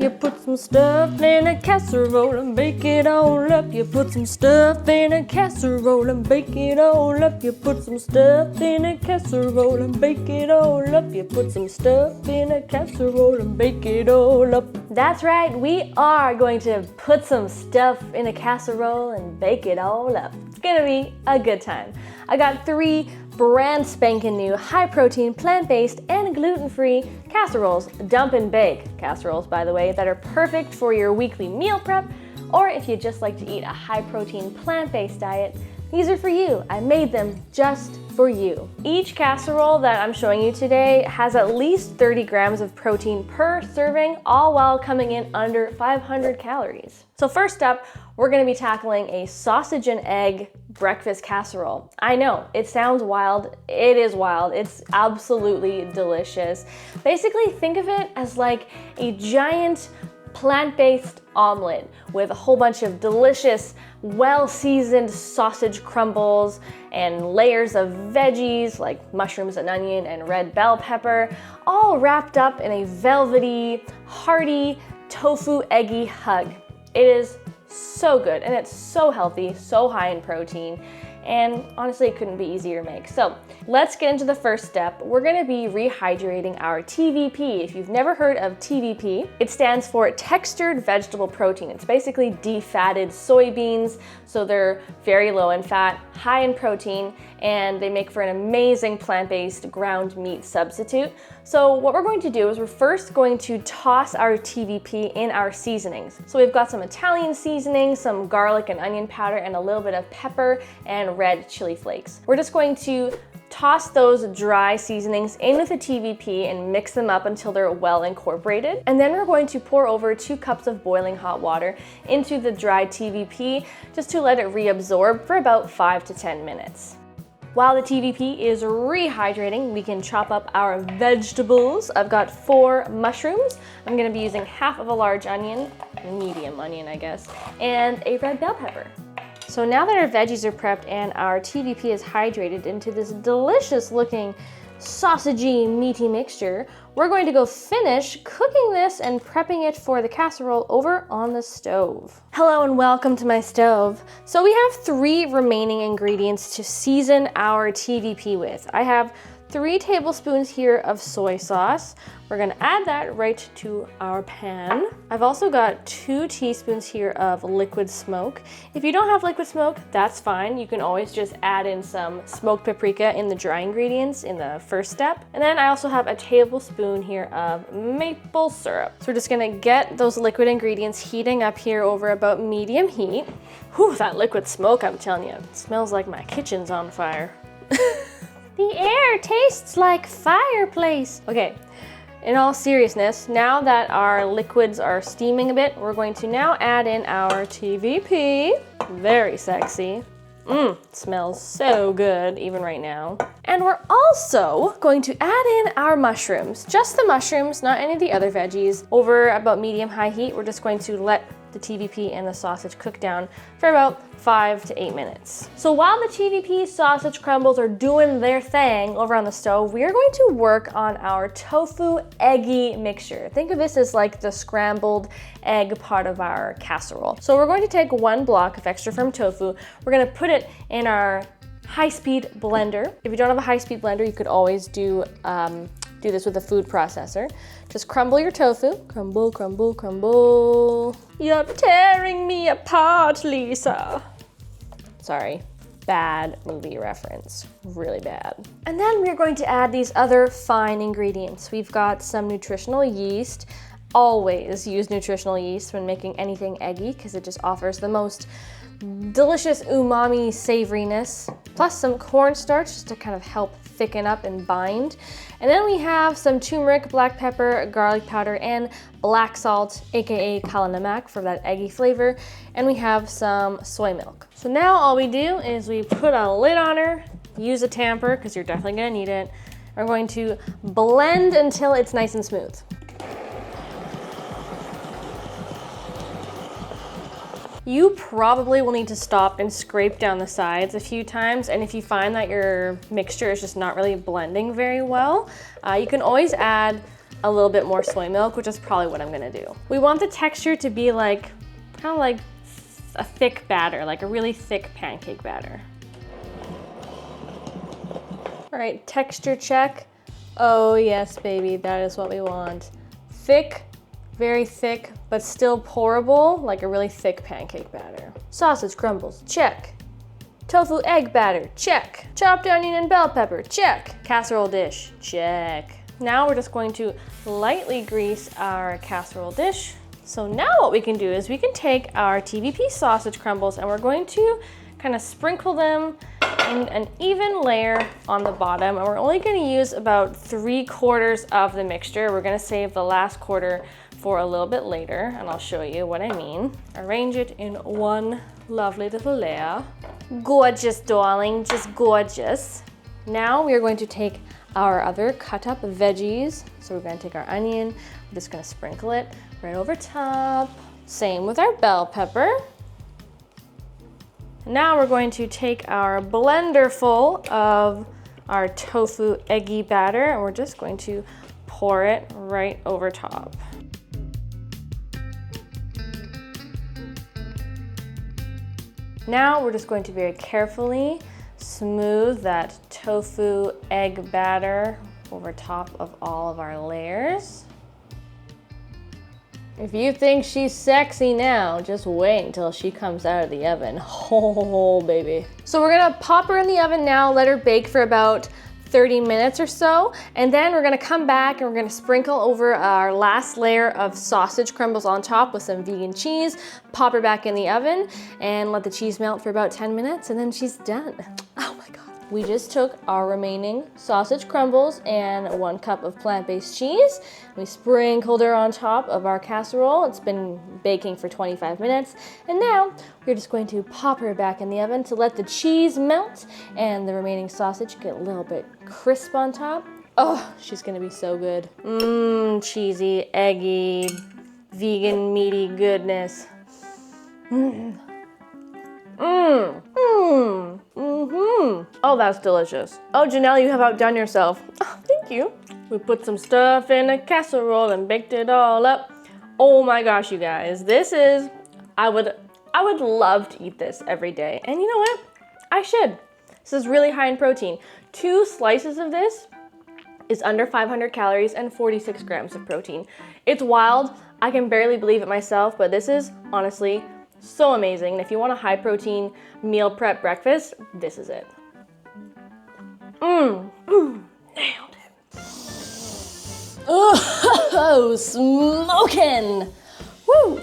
You put some stuff in a casserole and bake it all up. You put some stuff in a casserole and bake it all up. You put some stuff in a casserole and bake it all up. You put some stuff in a casserole and bake it all up. That's right, we are going to put some stuff in a casserole and bake it all up. It's gonna be a good time. I got 3 brand spanking new high-protein, plant-based, and gluten-free casseroles, dump and bake casseroles, by the way, that are perfect for your weekly meal prep, or if you just like to eat a high-protein, plant-based diet. These are for you. I made them just for you. Each casserole that I'm showing you today has at least 30 grams of protein per serving, all while coming in under 500 calories. So first up, we're gonna be tackling a sausage and egg breakfast casserole. I know, it sounds wild. It is wild. It's absolutely delicious. Basically, think of it as like a giant plant-based omelet with a whole bunch of delicious, well-seasoned sausage crumbles and layers of veggies like mushrooms and onion and red bell pepper, all wrapped up in a velvety, hearty, tofu eggy hug. It is so good and it's so healthy, so high in protein, and honestly it couldn't be easier to make. So let's get into the first step. We're gonna be rehydrating our TVP. If you've never heard of TVP, it stands for textured vegetable protein. It's basically defatted soybeans, so they're very low in fat, high in protein, and they make for an amazing plant-based ground meat substitute. So what we're going to do is we're first going to toss our TVP in our seasonings. So we've got some Italian seasoning, some garlic and onion powder, and a little bit of pepper and red chili flakes. We're just going to toss those dry seasonings in with the TVP and mix them up until they're well incorporated. And then we're going to pour over 2 cups of boiling hot water into the dry TVP just to let it reabsorb for about 5 to 10 minutes. While the TVP is rehydrating, we can chop up our vegetables. I've got 4 mushrooms. I'm gonna be using half of a large onion, medium onion I guess, and a red bell pepper. So now that our veggies are prepped and our TVP is hydrated into this delicious looking sausagey meaty mixture, we're going to go finish cooking this and prepping it for the casserole over on the stove. Hello and welcome to my stove. So we have 3 remaining ingredients to season our TVP with. I have 3 tablespoons here of soy sauce. We're gonna add that right to our pan. I've also got 2 teaspoons here of liquid smoke. If you don't have liquid smoke, that's fine. You can always just add in some smoked paprika in the dry ingredients in the first step. And then I also have a tablespoon here of maple syrup. So we're just gonna get those liquid ingredients heating up here over about medium heat. Whew, that liquid smoke, I'm telling you, it smells like my kitchen's on fire. The air tastes like fireplace. Okay, in all seriousness, now that our liquids are steaming a bit, we're going to now add in our TVP. Very sexy. Smells so good even right now. And we're also going to add in our mushrooms, just the mushrooms, not any of the other veggies. Over about medium-high heat, we're just going to let the TVP and the sausage cook down for about 5 to 8 minutes. So while the TVP sausage crumbles are doing their thing over on the stove, we are going to work on our tofu eggy mixture. Think of this as like the scrambled egg part of our casserole. So we're going to take 1 block of extra firm tofu. We're gonna put it in our high-speed blender. If you don't have a high-speed blender, you could always do this with a food processor. Just crumble your tofu. Crumble, crumble, crumble. You're tearing me apart, Lisa. Sorry, bad movie reference, really bad. And then we're going to add these other fine ingredients. We've got some nutritional yeast. Always use nutritional yeast when making anything eggy because it just offers the most delicious umami savoriness, plus some cornstarch just to kind of help thicken up and bind. And then we have some turmeric, black pepper, garlic powder, and black salt, aka kala namak, for that eggy flavor. And we have some soy milk. So now all we do is we put a lid on her, use a tamper, because you're definitely gonna need it. We're going to blend until it's nice and smooth. You probably will need to stop and scrape down the sides a few times, and if you find that your mixture is just not really blending very well, you can always add a little bit more soy milk, which is probably what I'm gonna do. We want the texture to be like, kind of like a thick batter, like a really thick pancake batter. All right, texture check. Oh yes, baby, that is what we want. Thick, very thick, but still pourable, like a really thick pancake batter. Sausage crumbles, check. Tofu egg batter, check. Chopped onion and bell pepper, check. Casserole dish, check. Now we're just going to lightly grease our casserole dish. So now what we can do is we can take our TVP sausage crumbles and we're going to kind of sprinkle them in an even layer on the bottom. And we're only gonna use about 3/4 of the mixture. We're gonna save the last quarter for a little bit later, and I'll show you what I mean. Arrange it in one lovely little layer. Gorgeous, darling, just gorgeous. Now we are going to take our other cut up veggies. So we're gonna take our onion, we're just gonna sprinkle it right over top. Same with our bell pepper. Now we're going to take our blender full of our tofu eggy batter and we're just going to pour it right over top. Now we're just going to very carefully smooth that tofu egg batter over top of all of our layers. If you think she's sexy now, just wait until she comes out of the oven. Oh, baby. So we're gonna pop her in the oven now, let her bake for about 30 minutes or so, and then we're gonna come back and we're gonna sprinkle over our last layer of sausage crumbles on top with some vegan cheese, pop her back in the oven, and let the cheese melt for about 10 minutes, and then she's done. Oh my God. We just took our remaining sausage crumbles and 1 cup of plant-based cheese. We sprinkled her on top of our casserole. It's been baking for 25 minutes. And now we're just going to pop her back in the oven to let the cheese melt and the remaining sausage get a little bit crisp on top. Oh, she's gonna be so good. Cheesy, eggy, vegan, meaty goodness. Oh, that's delicious. Oh, Janelle, you have outdone yourself. Oh, thank you. We put some stuff in a casserole and baked it all up. Oh my gosh, you guys, this is, I would love to eat this every day. And you know what? I should. This is really high in protein. 2 slices of this is under 500 calories and 46 grams of protein. It's wild. I can barely believe it myself, but this is honestly so amazing. And if you want a high protein meal prep breakfast, this is it. Nailed it. Oh, smoking. Woo.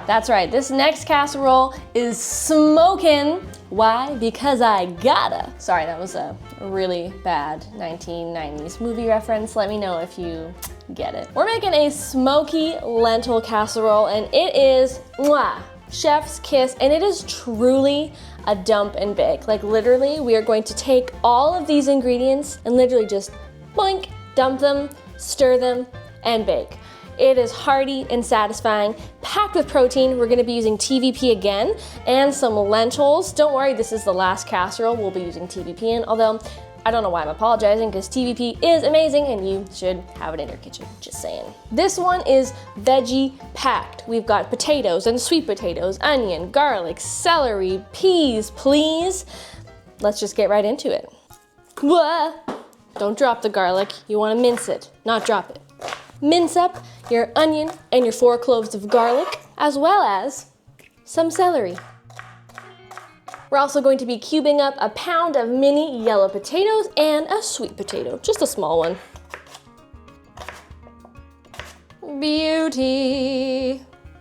That's right, this next casserole is smoking. Why? Because I gotta. Sorry, that was a really bad 1990s movie reference. Let me know if you get it. We're making a smoky lentil casserole and it is mwah, chef's kiss, and it is truly a dump and bake. Like literally, we are going to take all of these ingredients and literally just boink, dump them, stir them, and bake. It is hearty and satisfying, packed with protein. We're gonna be using TVP again and some lentils. Don't worry, this is the last casserole we'll be using TVP in, although I don't know why I'm apologizing because TVP is amazing and you should have it in your kitchen, just saying. This one is veggie packed. We've got potatoes and sweet potatoes, onion, garlic, celery, peas, please. Let's just get right into it. Whoa. Don't drop the garlic. You wanna mince it, not drop it. Mince up your onion and your 4 cloves of garlic, as well as some celery. We're also going to be cubing up a pound of mini yellow potatoes and a sweet potato, just a small one. Beauty.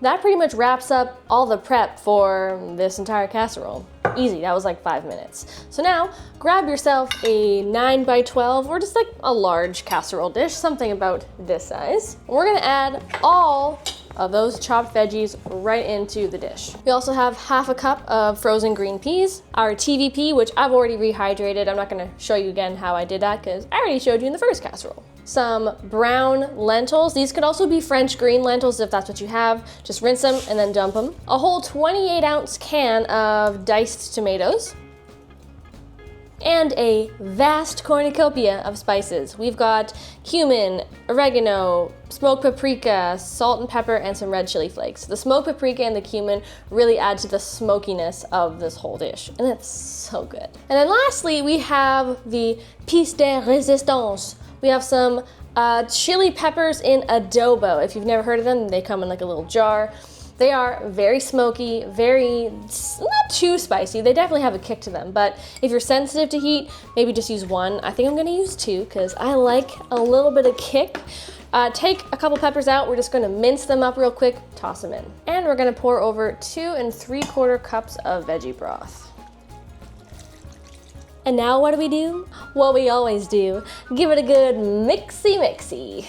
That pretty much wraps up all the prep for this entire casserole. Easy, that was like 5 minutes. So now, grab yourself a 9x12 or just like a large casserole dish, something about this size. We're gonna add all of those chopped veggies right into the dish. We also have 1/2 cup of frozen green peas, our TVP, which I've already rehydrated. I'm not gonna show you again how I did that because I already showed you in the first casserole. Some brown lentils. These could also be French green lentils if that's what you have. Just rinse them and then dump them. A whole 28-ounce can of diced tomatoes. and a vast cornucopia of spices. We've got cumin, oregano, smoked paprika, salt and pepper, and some red chili flakes. The smoked paprika and the cumin really add to the smokiness of this whole dish, and it's so good. And then lastly, we have the pièce de résistance. We have some chili peppers in adobo. If you've never heard of them, they come in like a little jar. They are very smoky, not too spicy. They definitely have a kick to them, but if you're sensitive to heat, maybe just use one. I think I'm gonna use two because I like a little bit of kick. Take a couple peppers out. We're just gonna mince them up real quick, toss them in. And we're gonna pour over 2 3/4 cups of veggie broth. And now what do? What we always do, give it a good mixy-mixy.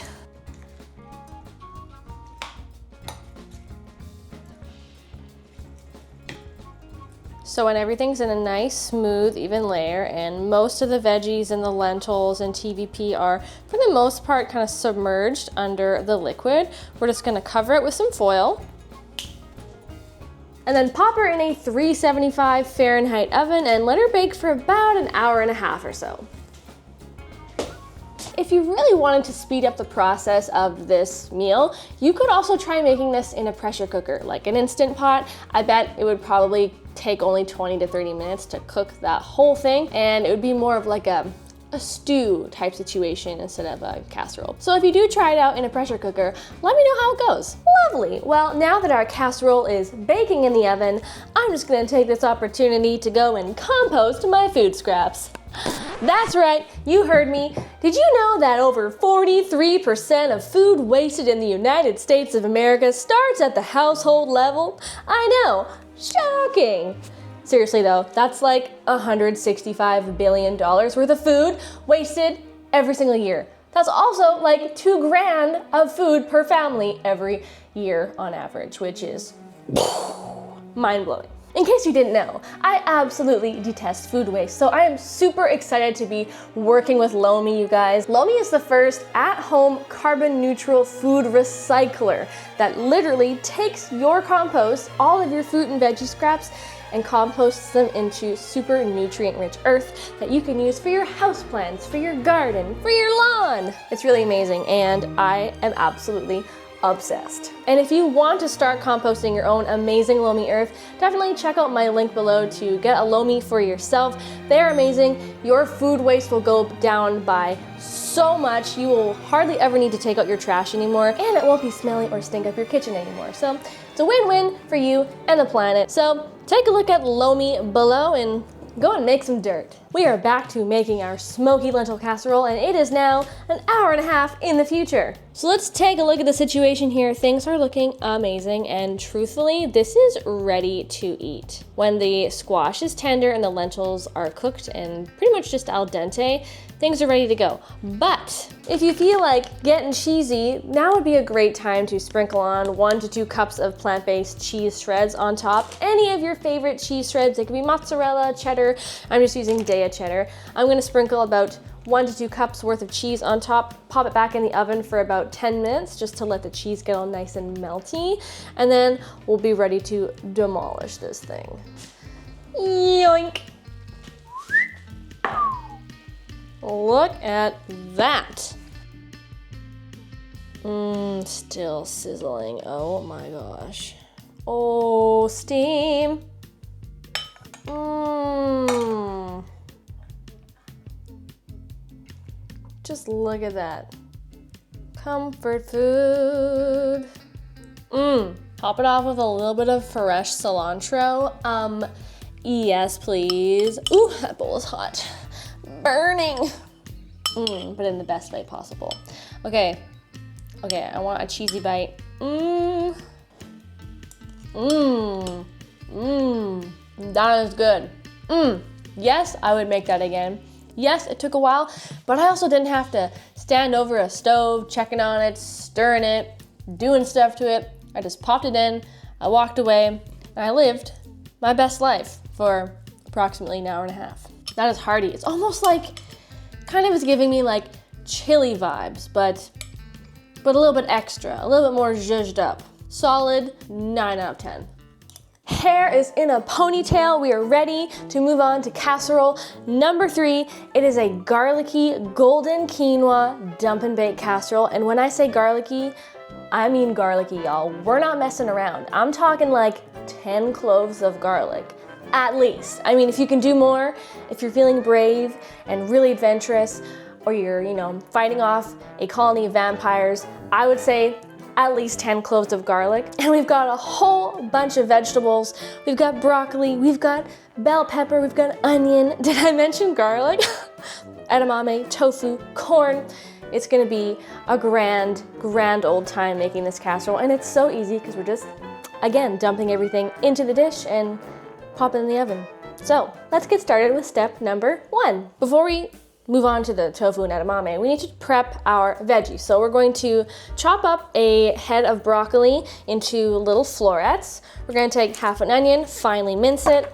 So when everything's in a nice, smooth, even layer, and most of the veggies and the lentils and TVP are, for the most part, kind of submerged under the liquid, we're just gonna cover it with some foil, and then pop her in a 375 Fahrenheit oven and let her bake for about an hour and a half or so. If you really wanted to speed up the process of this meal, you could also try making this in a pressure cooker, like an Instant Pot. I bet it would probably take only 20 to 30 minutes to cook that whole thing, and it would be more of like a stew type situation instead of a casserole. So if you do try it out in a pressure cooker, let me know how it goes. Lovely. Well, now that our casserole is baking in the oven, I'm just gonna take this opportunity to go and compost my food scraps. That's right, you heard me. Did you know that over 43% of food wasted in the United States of America starts at the household level? I know, shocking. Seriously though, that's like $165 billion worth of food wasted every single year. That's also like $2 grand of food per family every year on average, which is mind-blowing. In case you didn't know, I absolutely detest food waste, so I am super excited to be working with Lomi, you guys. Lomi is the first at-home carbon-neutral food recycler that literally takes your compost, all of your fruit and veggie scraps, and composts them into super nutrient-rich earth that you can use for your houseplants, for your garden, for your lawn. It's really amazing, and I am absolutely obsessed. And if you want to start composting your own amazing Lomi earth, definitely check out my link below to get a Lomi for yourself. They're amazing. Your food waste will go down by so much. You will hardly ever need to take out your trash anymore, and it won't be smelly or stink up your kitchen anymore. So it's a win-win for you and the planet. So take a look at Lomi below and go and make some dirt. We are back to making our smoky lentil casserole, and it is now an hour and a half in the future. So let's take a look at the situation here. Things are looking amazing, and truthfully, this is ready to eat. When the squash is tender and the lentils are cooked and pretty much just al dente, things are ready to go. But if you feel like getting cheesy, now would be a great time to sprinkle on 1 to 2 cups of plant-based cheese shreds on top. Any of your favorite cheese shreds. They could be mozzarella, cheddar. I'm just using Daiya cheddar. I'm gonna sprinkle about 1 to 2 cups worth of cheese on top, pop it back in the oven for about 10 minutes just to let the cheese get all nice and melty, and then we'll be ready to demolish this thing. Yoink! Look at that. Still sizzling. Oh my gosh. Oh, steam. Just look at that. Comfort food. Top it off with a little bit of fresh cilantro. Yes, please. Ooh, that bowl is hot. Burning. But in the best way possible. Okay, I want a cheesy bite. That is good. Yes, I would make that again. Yes, it took a while, but I also didn't have to stand over a stove, checking on it, stirring it, doing stuff to it. I just popped it in, I walked away, and I lived my best life for approximately an hour and a half. That is hearty. It's almost like, kind of is giving me like chili vibes, but a little bit extra, a little bit more zhuzhed up. Solid 9 out of 10. Hair is in a ponytail. We are ready to move on to casserole number 3. It is a garlicky golden quinoa dump and bake casserole. And when I say garlicky, I mean garlicky, y'all. We're not messing around. I'm talking like 10 cloves of garlic, at least. I mean, if you can do more, if you're feeling brave and really adventurous, or you're, fighting off a colony of vampires, I would say at least 10 cloves of garlic. And we've got a whole bunch of vegetables. We've got broccoli, we've got bell pepper, we've got onion. Did I mention garlic? Edamame, tofu, corn. It's gonna be a grand old time making this casserole. And it's so easy because we're just, again, dumping everything into the dish and pop it in the oven. So let's get started with step number 1. Before we move on to the tofu and edamame, we need to prep our veggies. So we're going to chop up a head of broccoli into little florets. We're gonna take half an onion, finely mince it,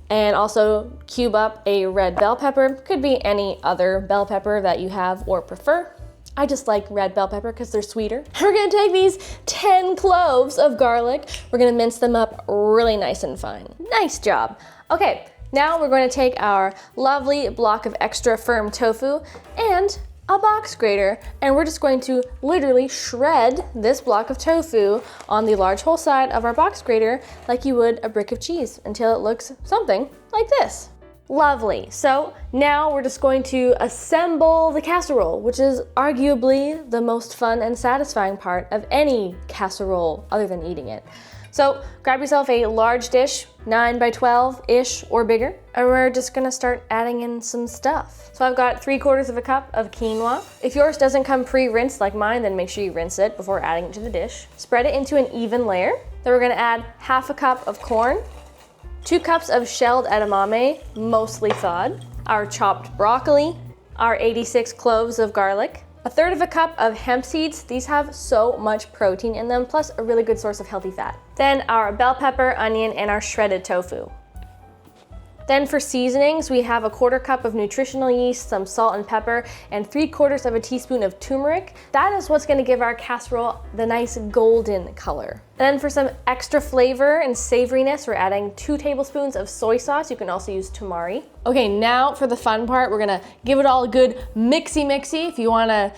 and also cube up a red bell pepper. Could be any other bell pepper that you have or prefer. I just like red bell pepper because they're sweeter. We're gonna take these 10 cloves of garlic. We're gonna mince them up really nice and fine. Nice job. Okay. Now we're going to take our lovely block of extra firm tofu and a box grater, and we're just going to literally shred this block of tofu on the large hole side of our box grater like you would a brick of cheese until it looks something like this. Lovely. So now we're just going to assemble the casserole, which is arguably the most fun and satisfying part of any casserole other than eating it. So grab yourself a large dish, 9 by 12-ish or bigger, and we're just gonna start adding in some stuff. So I've got 3/4 of a cup of quinoa. If yours doesn't come pre-rinsed like mine, then make sure you rinse it before adding it to the dish. Spread it into an even layer. Then we're gonna add half a cup of corn, 2 cups of shelled edamame, mostly thawed, our chopped broccoli, our 86 cloves of garlic, 1/3 of a cup of hemp seeds. These have so much protein in them, plus a really good source of healthy fat. Then our bell pepper, onion, and our shredded tofu. Then for seasonings, we have a 1/4 cup of nutritional yeast, some salt and pepper, and 3/4 of a teaspoon of turmeric. That is what's gonna give our casserole the nice golden color. And then for some extra flavor and savoriness, we're adding 2 tablespoons of soy sauce. You can also use tamari. Okay, now for the fun part, we're gonna give it all a good mixy-mixy. If you wanna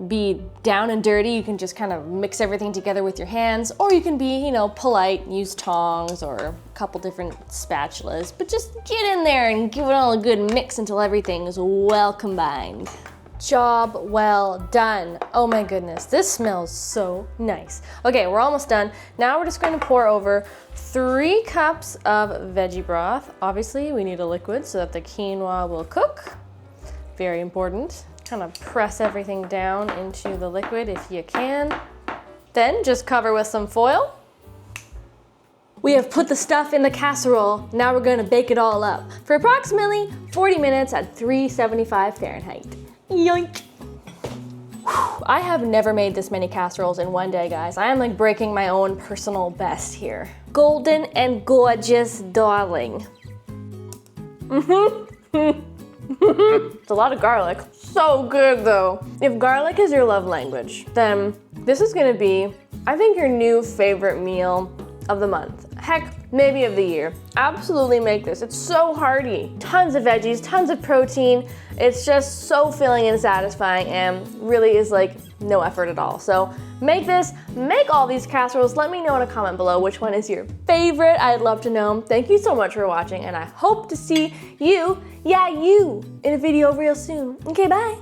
be down and dirty, you can just kind of mix everything together with your hands, or you can be, polite, use tongs or a couple different spatulas, but just get in there and give it all a good mix until everything is well combined. Job well done. Oh my goodness, this smells so nice. Okay, we're almost done. Now we're just going to pour over 3 cups of veggie broth. Obviously, we need a liquid so that the quinoa will cook. Very important. Kind of press everything down into the liquid if you can. Then just cover with some foil. We have put the stuff in the casserole. Now we're gonna bake it all up for approximately 40 minutes at 375 Fahrenheit. Yoink. Whew, I have never made this many casseroles in one day, guys. I am like breaking my own personal best here. Golden and gorgeous, darling. It's a lot of garlic. So good though. If garlic is your love language, then this is gonna be, I think, your new favorite meal of the month. Heck, maybe of the year. Absolutely make this. It's so hearty. Tons of veggies, tons of protein. It's just so filling and satisfying and really is like no effort at all. So make this, make all these casseroles. Let me know in a comment below which one is your favorite. I'd love to know. Thank you so much for watching, and I hope to see you, in a video real soon. Okay, bye.